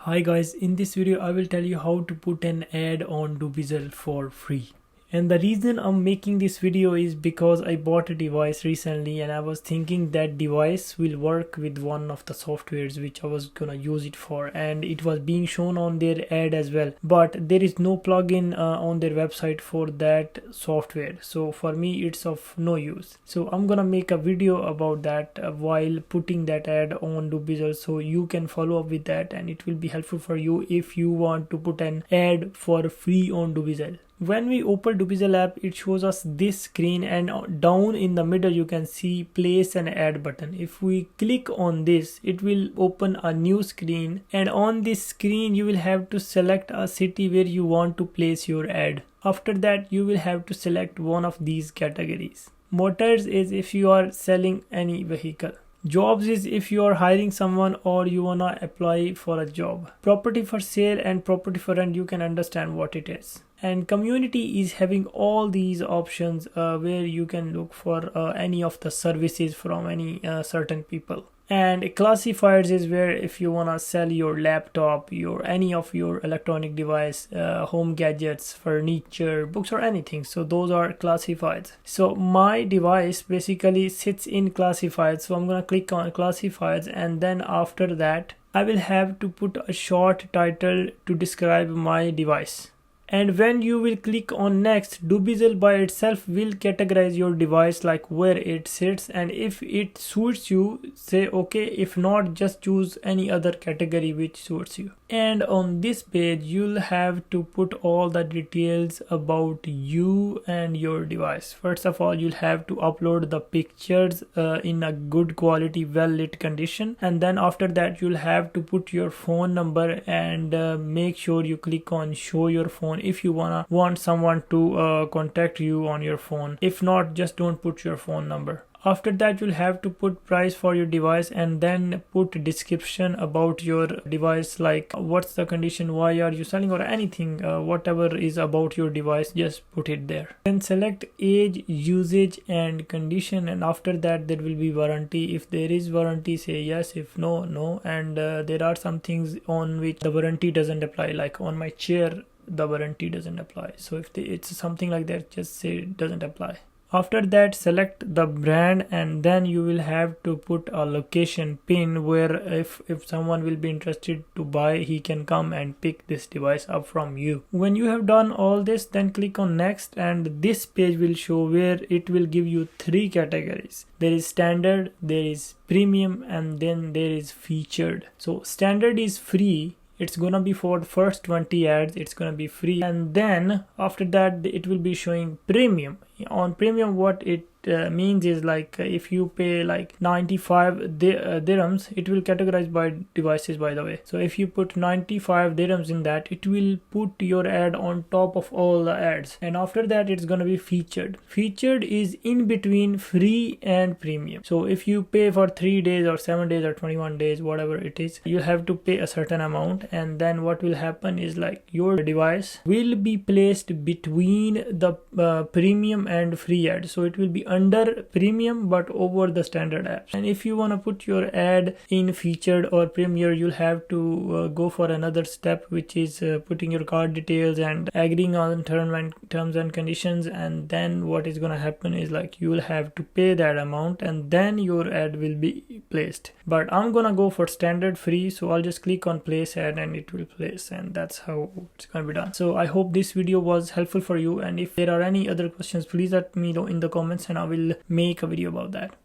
Hi guys, in this video I will tell you how to put an ad on Dubizzle for free. And the reason I'm making this video is because I bought a device recently and I was thinking that device will work with one of the softwares which I was gonna use it for, and it was being shown on their ad as well, but there is no plugin on their website for that software, so for me it's of no use. So I'm gonna make a video about that while putting that ad on Dubizzle, so you can follow up with that and it will be helpful for you if you want to put an ad for free on Dubizzle. When we open Dubizzle app, it shows us this screen, and down in the middle you can see place an ad button. If we click on this, it will open a new screen, and on this screen you will have to select a city where you want to place your ad. After that you will have to select one of these categories. Motors is if you are selling any vehicle. Jobs is if you are hiring someone or you wanna apply for a job. Property for sale and property for rent, you can understand what it is. And community is having all these options where you can look for any of the services from any certain people. And classifiers is where if you wanna sell your laptop, any of your electronic device, home gadgets, furniture, books or anything. So those are classifieds. So my device basically sits in classifieds. So I'm gonna click on classifieds, and then after that I will have to put a short title to describe my device. And when you will click on next, Dubizzle by itself will categorize your device like where it sits, and if it suits you, say okay. If not, just choose any other category which suits you. And on this page you'll have to put all the details about you and your device. First of all, you'll have to upload the pictures in a good quality, well lit condition, and then after that you'll have to put your phone number and make sure you click on show your phone if you want someone to contact you on your phone. If not, just don't put your phone number. After that you'll have to put price for your device and then put description about your device, like what's the condition, why are you selling, or anything, whatever is about your device, just put it there. Then select age, usage and condition, and after that there will be warranty. If there is warranty, say yes. If no, no. And there are some things on which the warranty doesn't apply, like on my chair the warranty doesn't apply. So if it's something like that, just say it doesn't apply. After that, select the brand, and then you will have to put a location pin where if someone will be interested to buy, he can come and pick this device up from you. When you have done all this, then click on next, and this page will show where it will give you 3 categories. There is standard, there is premium, and then there is featured. So standard is free. It's gonna be for the first 20 ads, it's gonna be free, and then after that it will be showing premium. On premium, what it means is like if you pay like 95 dirhams, it will categorize by devices, by the way. So if you put 95 dirhams in that, it will put your ad on top of all the ads, and after that it's gonna be featured. Featured is in between free and premium. So if you pay for 3 days or 7 days or 21 days, whatever it is, you have to pay a certain amount, and then what will happen is like your device will be placed between the premium and free ad. So it will be under premium but over the standard apps. And if you want to put your ad in featured or premium, you'll have to go for another step, which is putting your card details and agreeing on terms and conditions. And then what is going to happen is like you will have to pay that amount, and then your ad will be placed. But I'm gonna go for standard free, so I'll just click on place ad and it will place, and that's how it's gonna be done. So I hope this video was helpful for you, and if there are any other questions, please let me know in the comments and I will make a video about that.